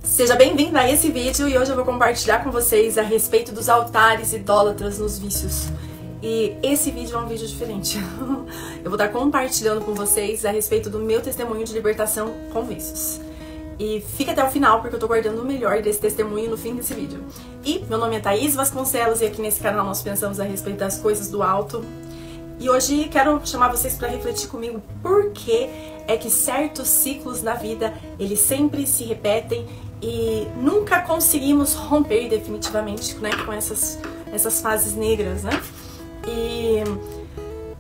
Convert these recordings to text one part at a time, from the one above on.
Seja bem-vindo a esse vídeo e hoje eu vou compartilhar com vocês a respeito dos altares idólatras nos vícios. E esse vídeo é um vídeo diferente. Eu vou estar compartilhando com vocês a respeito do meu testemunho de libertação com vícios. E fica até o final porque eu tô guardando o melhor desse testemunho no fim desse vídeo. E meu nome é Thaís Vasconcelos e aqui nesse canal nós pensamos a respeito das coisas do alto. E hoje quero chamar vocês para refletir comigo por que é que certos ciclos na vida, eles sempre se repetem e nunca conseguimos romper definitivamente, né, com essas fases negras, né? E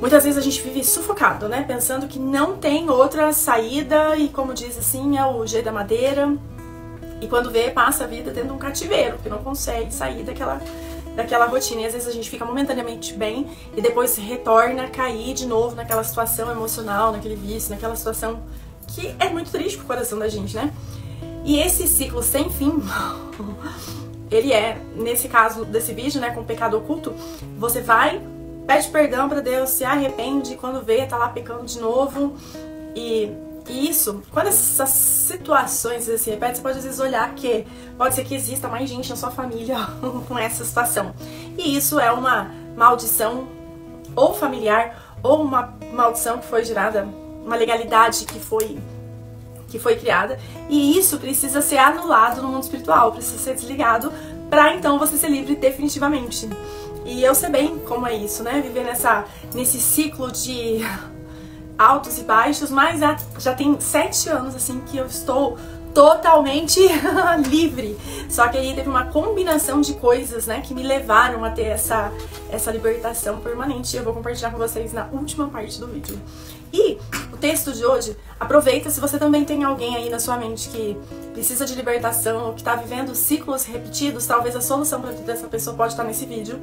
muitas vezes a gente vive sufocado, né, pensando que não tem outra saída e, como diz assim, é o G da madeira. E quando vê, passa a vida dentro de um cativeiro, porque não consegue sair daquela rotina. E às vezes a gente fica momentaneamente bem e depois retorna a cair de novo naquela situação emocional, naquele vício, naquela situação que é muito triste pro coração da gente, né? E esse ciclo sem fim, ele é, nesse caso desse vídeo, né, com o pecado oculto, você vai, pede perdão pra Deus, se arrepende, quando vê, tá lá pecando de novo. E isso, quando essas situações se repetem, você pode às vezes olhar que pode ser que exista mais gente na sua família com essa situação. E isso é uma maldição ou familiar, ou uma maldição que foi gerada, uma legalidade que foi criada. E isso precisa ser anulado no mundo espiritual, precisa ser desligado pra então você ser livre definitivamente. E eu sei bem como é isso, né? Viver nesse ciclo de altos e baixos, mas já tem 7 anos assim que eu estou totalmente livre. Só que aí teve uma combinação de coisas, né, que me levaram a ter essa libertação permanente. Eu vou compartilhar com vocês na última parte do vídeo. E o texto de hoje, aproveita se você também tem alguém aí na sua mente que precisa de libertação ou que está vivendo ciclos repetidos, talvez a solução para toda essa pessoa pode estar nesse vídeo.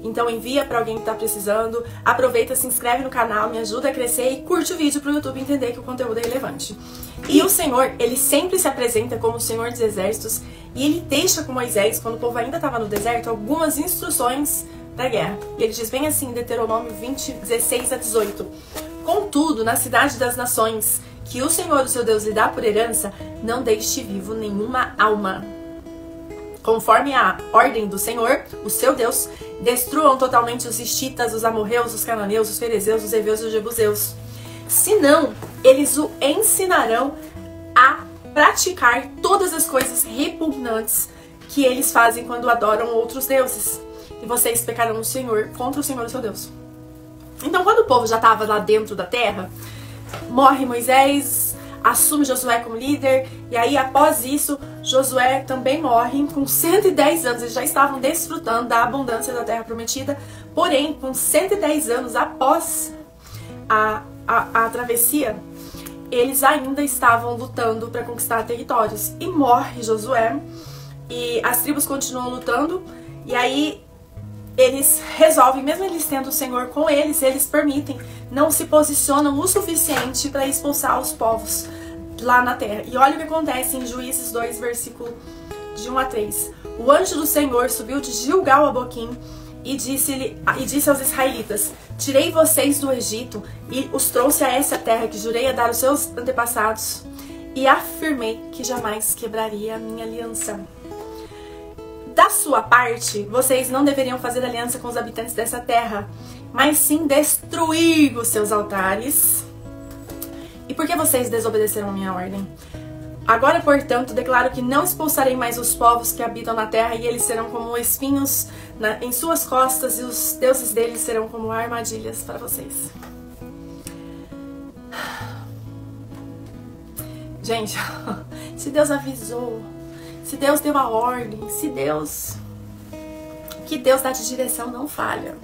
Então envia pra alguém que tá precisando, aproveita, se inscreve no canal, me ajuda a crescer e curte o vídeo pro YouTube entender que o conteúdo é relevante. E o Senhor, ele sempre se apresenta como o Senhor dos Exércitos e ele deixa com Moisés, quando o povo ainda estava no deserto, algumas instruções da guerra. E ele diz bem assim, Deuteronômio 20, 16 a 18. Contudo, na cidade das nações, que o Senhor, o seu Deus, lhe dá por herança, não deixe vivo nenhuma alma. Conforme a ordem do Senhor, o seu Deus, destruam totalmente os hititas, os amorreus, os cananeus, os ferezeus, os heveus e os jebuseus. Senão, eles o ensinarão a praticar todas as coisas repugnantes que eles fazem quando adoram outros deuses. E vocês pecarão no Senhor, contra o Senhor, o seu Deus. Então, quando o povo já estava lá dentro da terra, morre Moisés, assume Josué como líder, e aí após isso, Josué também morre com 110 anos, eles já estavam desfrutando da abundância da terra prometida, porém, com 110 anos após a travessia, eles ainda estavam lutando para conquistar territórios, e morre Josué, e as tribos continuam lutando, e aí eles resolvem, mesmo eles tendo o Senhor com eles, eles permitem, não se posicionam o suficiente para expulsar os povos lá na terra. E olha o que acontece em Juízes 2, versículo de 1 a 3. O anjo do Senhor subiu de Gilgal a Boquim e disse aos israelitas: tirei vocês do Egito e os trouxe a essa terra que jurei a dar aos seus antepassados e afirmei que jamais quebraria a minha aliança. Da sua parte, vocês não deveriam fazer aliança com os habitantes dessa terra, mas sim destruir os seus altares. E por que vocês desobedeceram a minha ordem? Agora, portanto, declaro que não expulsarei mais os povos que habitam na terra, e eles serão como espinhos em suas costas, e os deuses deles serão como armadilhas para vocês. Gente, se Deus avisou, se Deus deu a ordem, que Deus dá de direção não falha.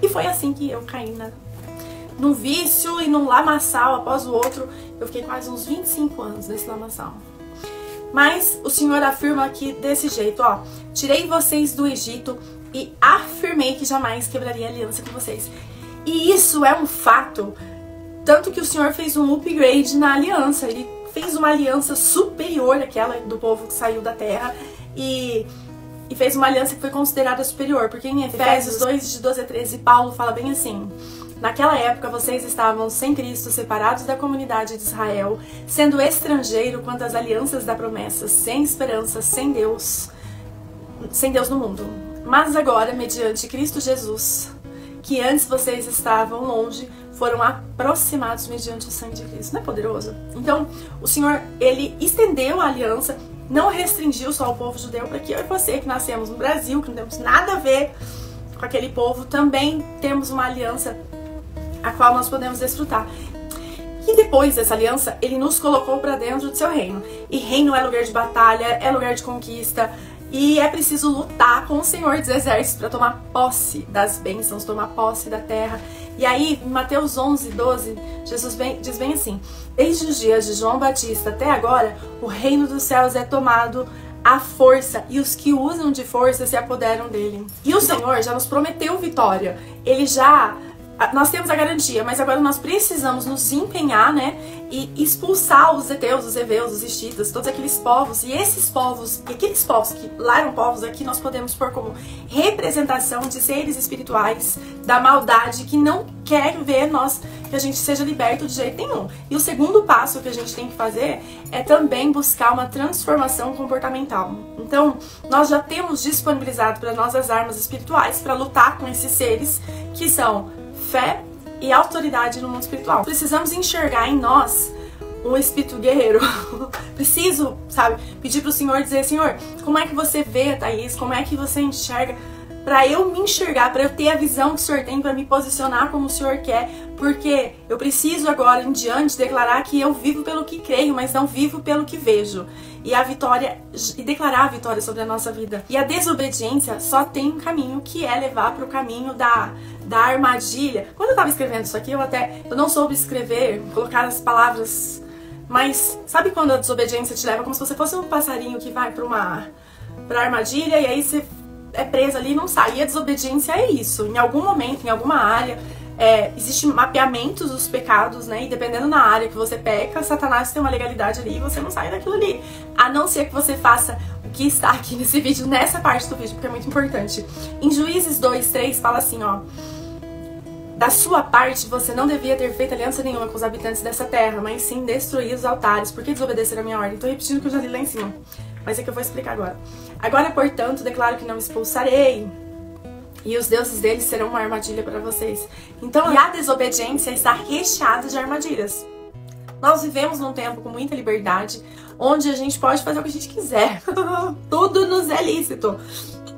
E foi assim que eu caí num vício e num lamaçal após o outro. Eu fiquei quase uns 25 anos nesse lamaçal. Mas o Senhor afirma aqui desse jeito, ó: tirei vocês do Egito e afirmei que jamais quebraria aliança com vocês. E isso é um fato, tanto que o Senhor fez um upgrade na aliança. Ele fez uma aliança superior àquela do povo que saiu da terra e fez uma aliança que foi considerada superior, porque em Efésios 2, de 12 a 13, Paulo fala bem assim: Naquela época vocês estavam sem Cristo, separados da comunidade de Israel, sendo estrangeiro quanto às alianças da promessa, sem esperança, sem Deus no mundo. Mas agora, mediante Cristo Jesus, que antes vocês estavam longe, foram aproximados mediante o sangue de Cristo. Não é poderoso? Então, o Senhor, Ele estendeu a aliança, não restringiu só ao povo judeu, para que eu e você, que nascemos no Brasil, que não temos nada a ver com aquele povo, também temos uma aliança a qual nós podemos desfrutar. E depois dessa aliança, Ele nos colocou para dentro do seu reino. E reino é lugar de batalha, é lugar de conquista, e é preciso lutar com o Senhor dos Exércitos para tomar posse das bênçãos, tomar posse da terra. E aí, em Mateus 11:12, Jesus diz bem assim: desde os dias de João Batista até agora, o reino dos céus é tomado à força, e os que usam de força se apoderam dele. E o Senhor já nos prometeu vitória. Nós temos a garantia, mas agora nós precisamos nos empenhar, né, e expulsar os heteus, os heveus, os hititas, todos aqueles povos. E esses povos, e aqueles povos que lá eram povos, aqui nós podemos pôr como representação de seres espirituais da maldade que não quer ver que a gente seja liberto de jeito nenhum. E o segundo passo que a gente tem que fazer é também buscar uma transformação comportamental. Então, nós já temos disponibilizado para nós as armas espirituais para lutar com esses seres que são fé e autoridade no mundo espiritual. Precisamos enxergar em nós um espírito guerreiro. Preciso, pedir pro Senhor, dizer: Senhor, como é que você vê, Thaís? Como é que você enxerga? Para eu me enxergar, para eu ter a visão que o Senhor tem, para me posicionar como o Senhor quer, porque eu preciso agora em diante declarar que eu vivo pelo que creio, mas não vivo pelo que vejo. E declarar a vitória sobre a nossa vida. E a desobediência só tem um caminho, que é levar para o caminho da armadilha. Quando eu estava escrevendo isso aqui, eu não soube escrever, colocar as palavras, mas sabe quando a desobediência te leva como se você fosse um passarinho que vai pra armadilha, e aí você é preso ali e não sai. E a desobediência é isso. Em algum momento, em alguma área, existe mapeamentos dos pecados, né? E dependendo da área que você peca, Satanás tem uma legalidade ali e você não sai daquilo ali. A não ser que você faça o que está aqui nesse vídeo, nessa parte do vídeo, porque é muito importante. Em Juízes 2:3 fala assim, ó: da sua parte, você não devia ter feito aliança nenhuma com os habitantes dessa terra, mas sim destruir os altares, porque desobedeceram a minha ordem. Tô repetindo o que eu já li lá em cima, mas é que eu vou explicar agora. Agora, portanto, declaro que não expulsarei, e os deuses deles serão uma armadilha para vocês. Então, a desobediência está recheada de armadilhas. Nós vivemos num tempo com muita liberdade, onde a gente pode fazer o que a gente quiser. Tudo nos é lícito.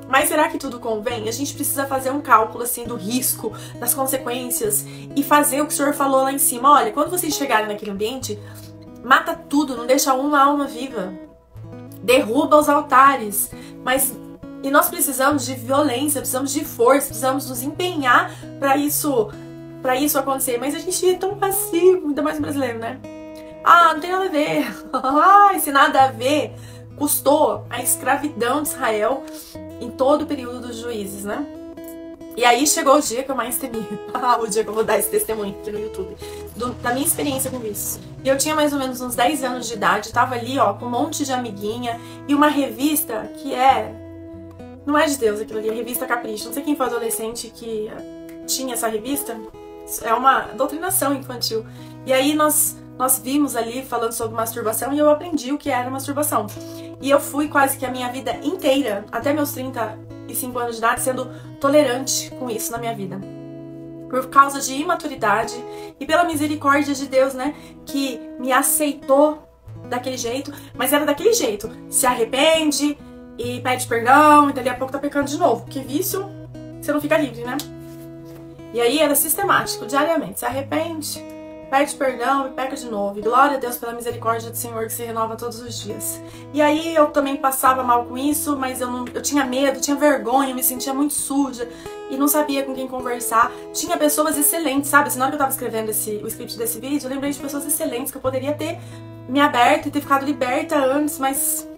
Mas será que tudo convém? A gente precisa fazer um cálculo assim do risco, das consequências, e fazer o que o Senhor falou lá em cima. Olha, quando vocês chegarem naquele ambiente, mata tudo, não deixa uma alma viva. Derruba os altares. E nós precisamos de violência, precisamos de força, precisamos nos empenhar para isso acontecer. Mas a gente é tão passivo, ainda mais brasileiro, né? Não tem nada a ver. Esse nada a ver custou a escravidão de Israel em todo o período dos juízes, né? E aí chegou o dia que eu mais temi. O dia que eu vou dar esse testemunho aqui no YouTube. Da minha experiência com isso. E eu tinha mais ou menos uns 10 anos de idade, tava ali, ó, com um monte de amiguinha e uma revista que não é de Deus aquilo ali, a revista Capricho. Não sei quem foi adolescente que tinha essa revista. É uma doutrinação infantil. E aí nós vimos ali falando sobre masturbação e eu aprendi o que era masturbação. E eu fui quase que a minha vida inteira, até meus 35 anos de idade, sendo tolerante com isso na minha vida. Por causa de imaturidade e pela misericórdia de Deus, né? Que me aceitou daquele jeito, mas era daquele jeito. Se arrepende e pede perdão, e dali a pouco tá pecando de novo. Porque vício, você não fica livre, né? E aí era sistemático, diariamente. Se arrepende, pede perdão e peca de novo. E glória a Deus pela misericórdia do Senhor que se renova todos os dias. E aí eu também passava mal com isso, mas eu tinha medo, tinha vergonha, me sentia muito suja e não sabia com quem conversar. Tinha pessoas excelentes, sabe? Assim, na hora que eu tava escrevendo o script desse vídeo, eu lembrei de pessoas excelentes que eu poderia ter me aberto e ter ficado liberta antes, mas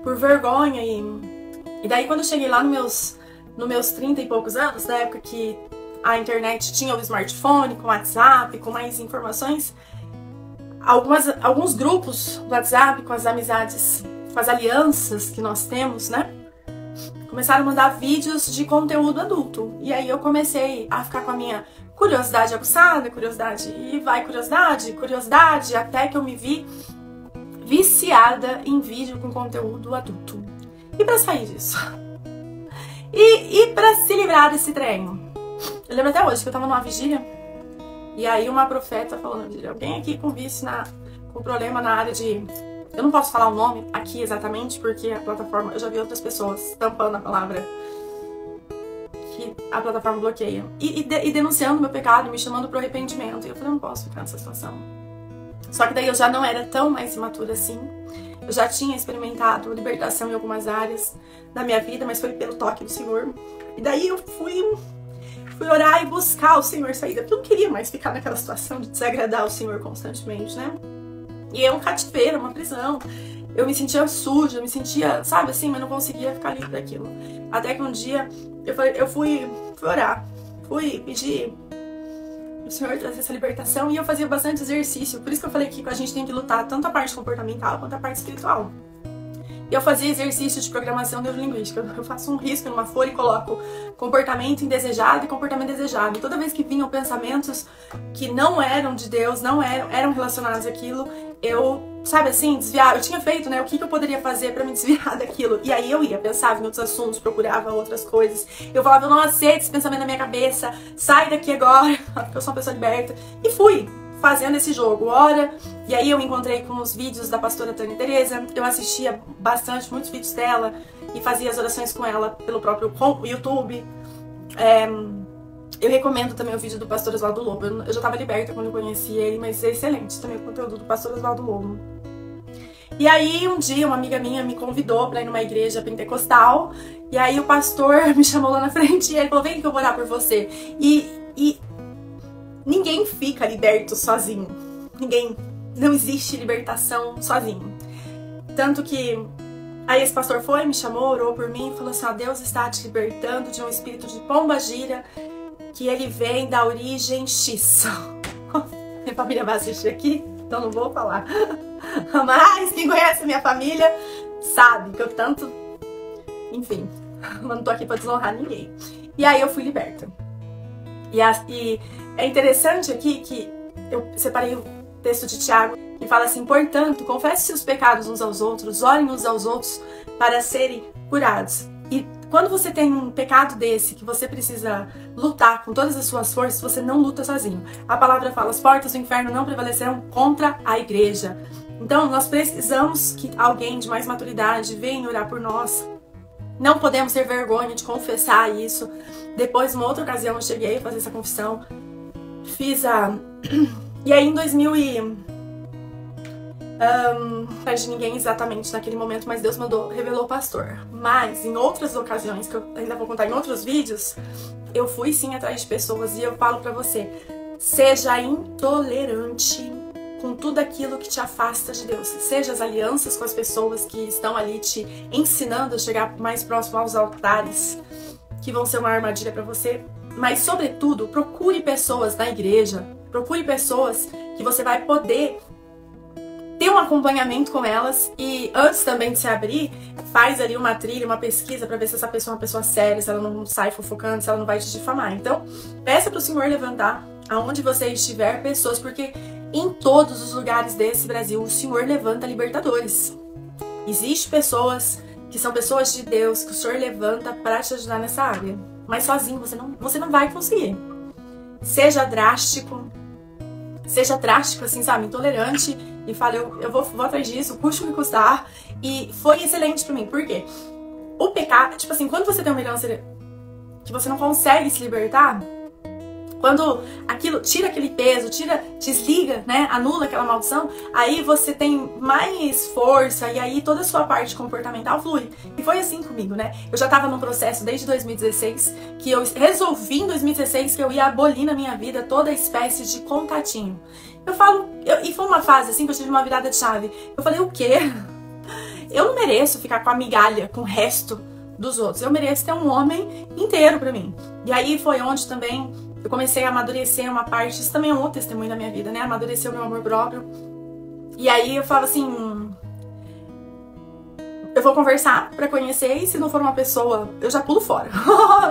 por vergonha. E daí quando eu cheguei lá nos meus 30 e poucos anos, na época que a internet tinha o smartphone, com WhatsApp, com mais informações, alguns grupos do WhatsApp, com as amizades, com as alianças que nós temos, né? Começaram a mandar vídeos de conteúdo adulto. E aí eu comecei a ficar com curiosidade aguçada, curiosidade e vai curiosidade, até que eu me vi viciada em vídeo com conteúdo adulto. E pra sair disso? E pra se livrar desse trem? Eu lembro até hoje que eu tava numa vigília e aí uma profeta falou na vigília: alguém aqui com vício, com problema na área de... Eu não posso falar o nome aqui exatamente porque a plataforma... Eu já vi outras pessoas tampando a palavra que a plataforma bloqueia. E denunciando meu pecado, me chamando pro arrependimento. E eu falei: eu não posso ficar nessa situação. Só que daí eu já não era tão mais imatura assim. Eu já tinha experimentado libertação em algumas áreas da minha vida, mas foi pelo toque do Senhor. E daí eu fui orar e buscar o Senhor saída, porque eu não queria mais ficar naquela situação de desagradar o Senhor constantemente, né? E é um cativeiro, uma prisão. Eu me sentia suja, eu me sentia, sabe assim, mas não conseguia ficar livre daquilo. Até que um dia eu fui orar, fui pedir o Senhor trazer essa libertação e eu fazia bastante exercício. Por isso que eu falei que a gente tem que lutar tanto a parte comportamental quanto a parte espiritual. E eu fazia exercício de programação neurolinguística. Eu faço um risco numa folha e coloco comportamento indesejado e comportamento desejado. E toda vez que vinham pensamentos que não eram de Deus, não eram relacionados àquilo, eu, sabe assim, desviava. Eu tinha feito, né, o que eu poderia fazer pra me desviar daquilo. E aí eu ia, pensava em outros assuntos, procurava outras coisas. Eu falava: eu não aceito esse pensamento na minha cabeça, sai daqui agora, porque eu sou uma pessoa liberta. E fui fazendo esse jogo, ora. E aí eu me encontrei com os vídeos da pastora Tânia Teresa. Eu assistia bastante, muitos vídeos dela e fazia as orações com ela pelo próprio YouTube. Eu recomendo também o vídeo do pastor Oswaldo Lobo. Eu já estava liberta quando eu conheci ele, mas é excelente também o conteúdo do pastor Oswaldo Lobo. E aí um dia uma amiga minha me convidou para ir numa igreja pentecostal. E aí o pastor me chamou lá na frente e ele falou: vem que eu vou orar por você. E ninguém fica liberto sozinho. Não existe libertação sozinho. Tanto que aí esse pastor foi, me chamou, orou por mim e falou assim: ó, Deus está te libertando de um espírito de pombagira, que ele vem da origem X. Minha família vai assistir aqui, então não vou falar. Mas quem conhece minha família sabe que eu tanto... Enfim, não tô aqui pra desonrar ninguém. E aí eu fui liberta. E é interessante aqui que eu separei o texto de Tiago, que fala assim: portanto, confesse seus pecados uns aos outros, orem uns aos outros para serem curados. E quando você tem um pecado desse, que você precisa lutar com todas as suas forças, você não luta sozinho. A palavra fala: as portas do inferno não prevalecerão contra a igreja. Então, nós precisamos que alguém de mais maturidade venha orar por nós. Não podemos ter vergonha de confessar isso. Depois, numa outra ocasião, eu cheguei a fazer essa confissão. E aí, em 2000 não de ninguém exatamente naquele momento, mas Deus revelou o pastor. Mas, em outras ocasiões, que eu ainda vou contar em outros vídeos, eu fui sim atrás de pessoas. E eu falo pra você: seja intolerante com tudo aquilo que te afasta de Deus. Seja as alianças com as pessoas que estão ali te ensinando a chegar mais próximo aos altares, que vão ser uma armadilha pra você. Mas, sobretudo, procure pessoas na igreja, procure pessoas que você vai poder ter um acompanhamento com elas. E antes também de se abrir, faz ali uma trilha, uma pesquisa pra ver se essa pessoa é uma pessoa séria, se ela não sai fofocando, se ela não vai te difamar. Então, peça pro Senhor levantar, aonde você estiver, pessoas, porque em todos os lugares desse Brasil, o Senhor levanta libertadores. Existem pessoas que são pessoas de Deus, que o Senhor levanta para te ajudar nessa área. Mas sozinho você não vai conseguir. Seja drástico assim, sabe, intolerante, e fale: eu vou atrás disso, custe o que custar. E foi excelente pra mim, por quê? O pecado, tipo assim, quando você tem uma herança que você não consegue se libertar, quando aquilo tira aquele peso, desliga, né, anula aquela maldição, aí você tem mais força e aí toda a sua parte comportamental flui. E foi assim comigo, né? Eu já tava num processo desde 2016, que eu resolvi em 2016 que eu ia abolir na minha vida toda espécie de contatinho. E foi uma fase assim que eu tive uma virada de chave. Eu falei: o quê? Eu não mereço ficar com a migalha, com o resto dos outros. Eu mereço ter um homem inteiro pra mim. E aí foi onde também eu comecei a amadurecer uma parte. Isso também é um outro testemunho da minha vida, né? Amadurecer o meu amor próprio. E aí eu falava assim: eu vou conversar pra conhecer e se não for uma pessoa, eu já pulo fora.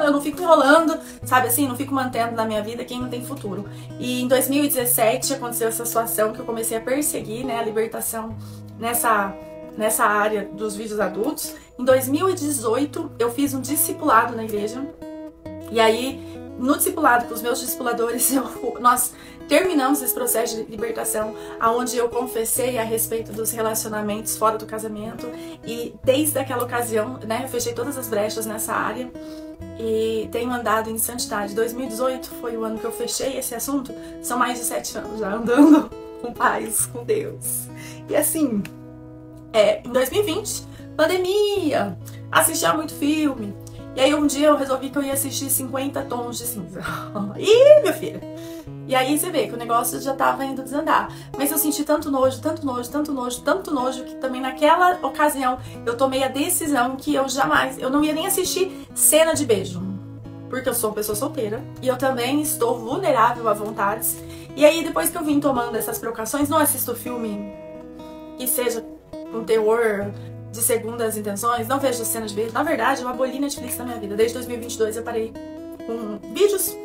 Eu não fico enrolando, sabe assim? Não fico mantendo na minha vida quem não tem futuro. E em 2017 aconteceu essa situação que eu comecei a perseguir, né, a libertação nessa área dos vídeos adultos. Em 2018 eu fiz um discipulado na igreja. E aí, no discipulado com os meus discipuladores, nós terminamos esse processo de libertação, onde eu confessei a respeito dos relacionamentos fora do casamento. E desde aquela ocasião, né, eu fechei todas as brechas nessa área e tenho andado em santidade. 2018 foi o ano que eu fechei esse assunto. São mais de 7 anos já andando com paz, com Deus. E assim, em 2020, pandemia, assistia muito filme. E aí um dia eu resolvi que eu ia assistir 50 Tons de Cinza. Ih, minha filha! E aí você vê que o negócio já tava indo desandar. Mas eu senti tanto nojo, tanto nojo, tanto nojo, tanto nojo, que também naquela ocasião eu tomei a decisão que eu não ia nem assistir cena de beijo. Porque eu sou uma pessoa solteira e eu também estou vulnerável a vontades. E aí depois que eu vim tomando essas precauções, não assisto filme que seja com teor de segundas intenções, não vejo cenas de beijo. Na verdade, eu aboli Netflix na minha vida. Desde 2022 eu parei com vídeos,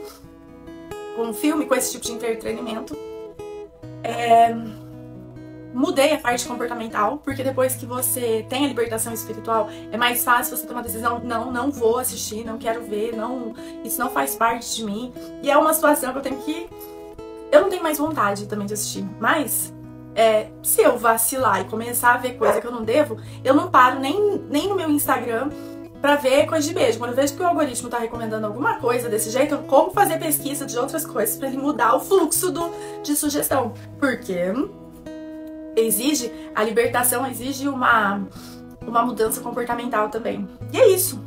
com filme, com esse tipo de entretenimento. Mudei a parte comportamental, porque depois que você tem a libertação espiritual, é mais fácil você tomar a decisão, não vou assistir, não quero ver, isso não faz parte de mim. E é uma situação que eu não tenho mais vontade também de assistir, mas se eu vacilar e começar a ver coisa que eu não devo, eu não paro nem no meu Instagram pra ver coisa de beijo. Quando eu vejo que o algoritmo tá recomendando alguma coisa desse jeito, eu como fazer pesquisa de outras coisas pra ele mudar o fluxo de sugestão. Porque a libertação exige uma mudança comportamental também. E é isso.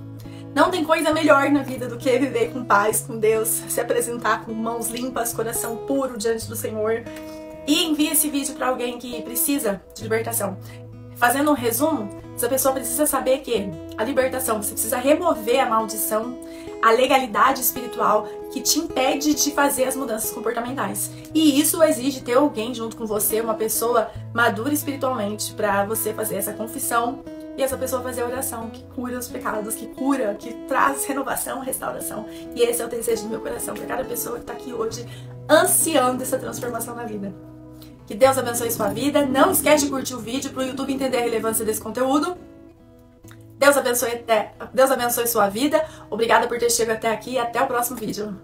Não tem coisa melhor na vida do que viver com paz, com Deus, se apresentar com mãos limpas, coração puro diante do Senhor. E envie esse vídeo para alguém que precisa de libertação. Fazendo um resumo, essa pessoa precisa saber que a libertação, você precisa remover a maldição, a legalidade espiritual que te impede de fazer as mudanças comportamentais. E isso exige ter alguém junto com você, uma pessoa madura espiritualmente, para você fazer essa confissão e essa pessoa fazer a oração que cura os pecados, que traz renovação, restauração. E esse é o desejo do meu coração para cada pessoa que está aqui hoje ansiando essa transformação na vida. Que Deus abençoe sua vida. Não esquece de curtir o vídeo para o YouTube entender a relevância desse conteúdo. Deus abençoe sua vida. Obrigada por ter chegado até aqui e até o próximo vídeo.